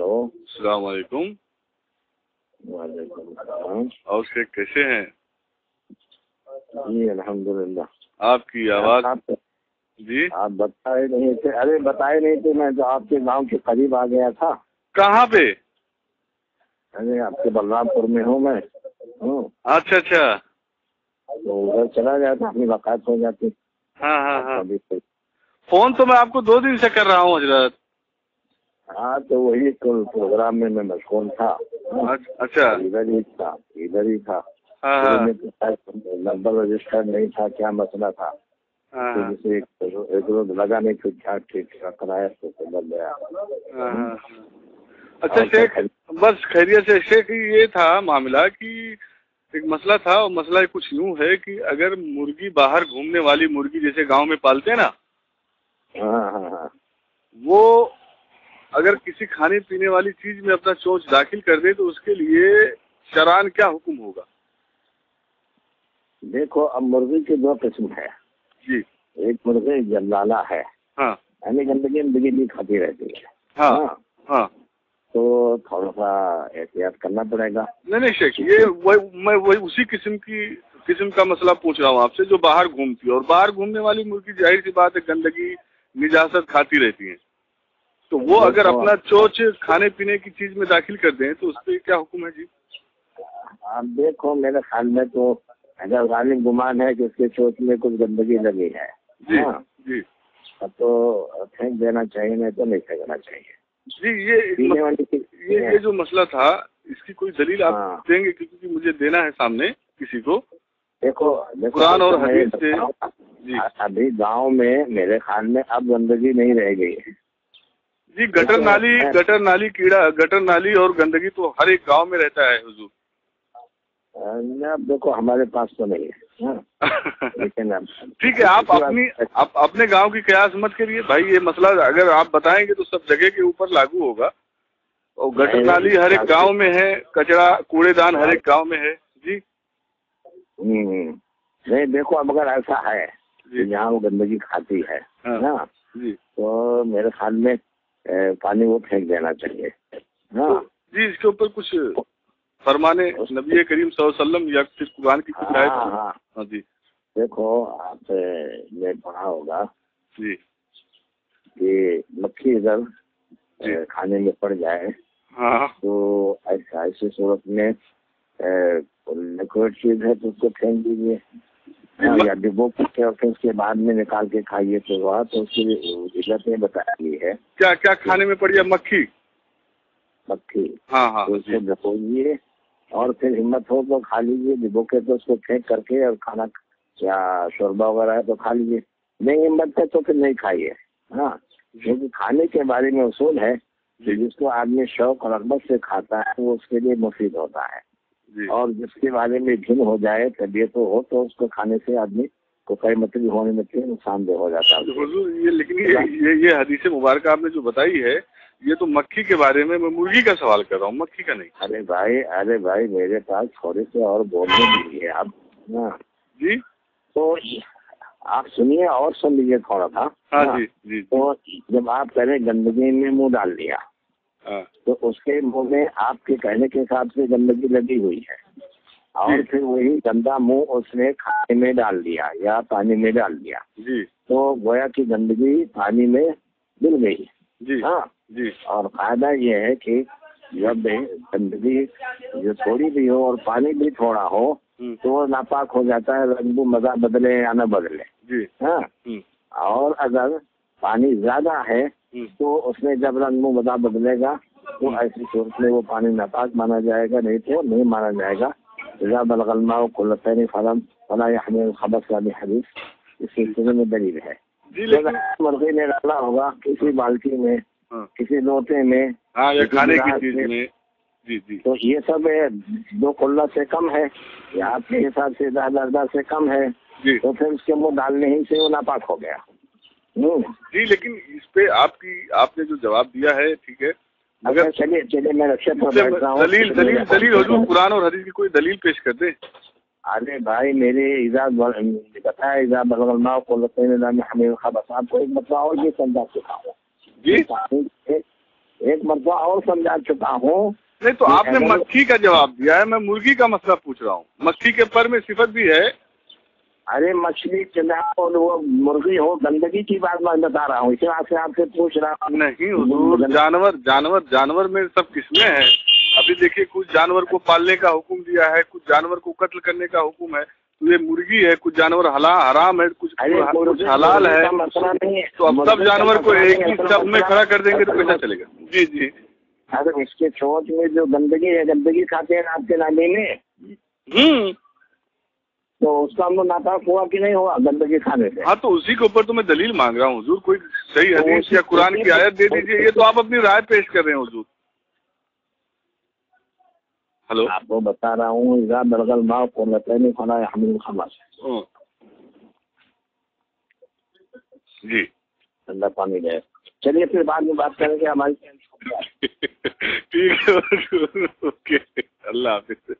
Hello السلام علیکم. وعلیکم السلام. اور شیخ کیسے ہیں؟ جی الحمدللہ. آپ کی آواز جی آپ بتائے نہیں تھے. ارے بتائے نہیں تھے، میں تو آپ کے گاؤں کے قریب آ گیا تھا. کہاں پہ؟ ارے آپ کے بلرام پور میں ہوں میں. اچھا اچھا. تو ادھر چلا گیا تھا، اپنی ملاقات ہو جاتی. ہاں ہاں ہاں. فون تو میں آپ کو 2 دن سے کر رہا ہوں حضرت. ہاں تو وہی پروگرام میں مشغول تھا. اچھا. ادھر ہی تھا. ہاں نمبر رجسٹر نہیں تھا، کیا مسئلہ تھا؟ جیسے ایک روز لگا نہیں تو کیا ٹھیک کرایا تو بن گیا. اچھا شیخ، بس خیریت سے. شیخ یہ تھا معاملہ کہ ایک مسئلہ تھا، اور مسئلہ کچھ یوں ہے کہ اگر مرغی باہر گھومنے والی مرغی جیسے گاؤں میں پالتے ہیں نا، وہ اگر کسی کھانے پینے والی چیز میں اپنا چونچ داخل کر دے تو اس کے لیے شرعاً کیا حکم ہوگا؟ دیکھو اب مرغی کے 2 قسم ہے. جی. ایک مرغی جلالہ ہے، ہاں، یعنی گندگی بھی کھاتی رہتی ہے. ہاں ہاں. تو تھوڑا سا احتیاط کرنا پڑے گا. نہیں شیخ، میں وہی اسی قسم کا مسئلہ پوچھ رہا ہوں آپ سے جو باہر گھومتی ہے. اور باہر گھومنے والی مرغی ظاہر سی بات ہے گندگی نجاست کھاتی رہتی ہیں، تو وہ اگر اپنا چوچ کھانے پینے کی چیز میں داخل کر دیں تو اس پہ کیا حکم ہے جی؟ آپ دیکھو میرے خیال میں تو اگر غالب گمان ہے کہ اس کے چوچ میں کچھ گندگی لگی ہے جی جی تو پھینک دینا چاہیے، نہیں تو نہیں پھینکنا چاہیے. جی. یہ جو مسئلہ تھا اس کی کوئی دلیل آپ دیں گے؟ کیونکہ مجھے دینا ہے سامنے کسی کو. دیکھو قرآن اور حدیث سے. ابھی گاؤں میں میرے خیال میں اب گندگی نہیں رہ گئی ہے. جی گٹر نالی کیڑا، گٹر نالی اور گندگی تو ہر ایک گاؤں میں رہتا ہے حضور. اب دیکھو ہمارے پاس تو نہیں ہے، لیکن ٹھیک ہے. آپ اپنے گاؤں کی قیاس مت کریے بھائی. یہ مسئلہ اگر آپ بتائیں گے تو سب جگہ کے اوپر لاگو ہوگا. اور گٹر نالی ہر ایک گاؤں میں ہے، کچرا کوڑے دان ہر ایک گاؤں میں ہے. جی نہیں دیکھو اب اگر ایسا ہے جہاں وہ گندگی کھاتی ہے نا تو میرے خیال میں پانی وہ پھینک دینا چاہیے. جی اس کے اوپر کچھ فرمانے نبی کریم صلی اللہ علیہ وسلم یا پھر قرآن کی کچھ آیت؟ ہاں جی. دیکھو آپ نے پڑھا ہوگا جی کہ مکھی اگر کھانے میں پڑ جائے تو ایسی صورت میں لیکوڈ چیز ہے تو اس کو پھینک دیجیے، یا ڈبو کے پھر اس کے بعد میں نکال کے کھائیے. تو وہ تو اس کی علتیں بتائی ہے. کیا کھانے میں پڑ جائے؟ مکھی. ہاں اس کو ڈبوئیے اور پھر ہمت ہو تو کھا لیجیے. ڈبو کے تو اس کو پھینک کر کے اور کھانا یا شوربہ وغیرہ ہے تو کھا لیجیے. نہیں ہمت ہے تو پھر نہیں کھائیے. کیونکہ کھانے کے بارے میں اصول ہے کہ جس کو آدمی شوق اور رغبت سے کھاتا ہے وہ اس کے لیے مفید ہوتا ہے. اور جس کے بارے میں گھن ہو جائے، طبیعت ہو تو اس کو کھانے سے آدمی کو کئی مطلب ہونے میں نقصان دہ ہو جاتا ہے. حضور لیکن یہ حدیث مبارکہ آپ نے جو بتائی ہے یہ تو مکھی کے بارے میں مرغی کا سوال کر رہا ہوں، مکھی کا نہیں. ارے بھائی میرے پاس تھوڑے سے اور بولنے دیجیے آپ. جی تو آپ سنیے اور سن لیجیے تھوڑا تھا. جی. تو جب آپ پہلے گندگی میں منہ ڈال دیا تو اس کے منہ میں آپ کے کہنے کے حساب سے گندگی لگی ہوئی ہے، اور پھر وہی گندا منہ اس نے کھانے میں ڈال دیا یا پانی میں ڈال دیا تو گویا کی گندگی پانی میں مل گئی. جی. اور فائدہ یہ ہے کہ جب گندگی جو تھوڑی بھی ہو اور پانی بھی تھوڑا ہو تو وہ ناپاک ہو جاتا ہے، رنگ مزہ بدلے یا نہ بدلے. اور اگر پانی زیادہ ہے تو اس میں جب رنگ مزہ بدلے گا تو ایسی صورت میں وہ پانی ناپاک مانا جائے گا، نہیں تو نہیں مانا جائے گا. اذا بلغ الماء قلتين فلا يحمل الخبث والی حدیث اس سلسلے میں دلیل ہے. مرغی نے ڈالا ہوگا کسی بالٹی میں، کسی لوٹے میں یا کھانے کی چیز میں، تو یہ سب 2 قلت سے کم ہے یا آپ کے حساب سے 10 سے کم ہے تو پھر اس کے منہ ڈالنے ہی سے وہ ناپاک ہو گیا. جی لیکن اس پہ آپ نے جو جواب دیا ہے ٹھیک ہے، مگر چلیے میں رکشت پر بیٹھ رہا ہوں. دلیل حضور قرآن اور حدیث کی کوئی دلیل پیش کر دیں. ارے بھائی میرے بتایا اذا بلغ الماء قلتين لا يحمل الخبث. آپ کو ایک مطلب اور بھی سمجھا چکا ہوں. ایک مرتبہ اور سمجھا چکا ہوں. نہیں تو آپ نے مکھی کا جواب دیا ہے, میں مرغی کا مسئلہ پوچھ رہا ہوں. مکھی کے پر میں صفت بھی ہے. ارے مچھلی جناب وہ مرغی ہو, گندگی کی بات میں بتا رہا ہوں, اس وجہ سے آپ سے پوچھ رہا ہوں. نہیں حضور, جانور میں سب قسمیں ہیں. ابھی دیکھیے کچھ جانور کو پالنے کا حکم دیا ہے, کچھ جانور کو قتل کرنے کا حکم ہے. تو یہ مرغی ہے, کچھ جانور حرام ہے, کچھ حلال ہے. تو اب سب جانور کو ایک ہی سب میں کھڑا کر دیں گے تو کیسا چلے گا؟ جی جی. اگر اس کے سوچ میں جو گندگی ہے, گندگی کھاتے ہیں آپ کے نالی میں, تو اس کا ہم ناپاک ہوا کہ نہیں ہوا گندگی کھانے سے؟ ہاں تو اسی کے اوپر تو میں دلیل مانگ رہا ہوں حضور. کوئی صحیح حدیث یا قرآن کی آیت دے دیجیے. یہ تو آپ اپنی رائے پیش کر رہے ہیں حضور. ہلو, آپ کو بتا رہا ہوں, اذا بلغ الماء قلتين فلا يحمل الخبث. جی ٹھنڈا پانی ہے. چلیے پھر بعد میں بات کریں گے. ہماری ٹھیک ہے, اوکے, اللہ حافظ.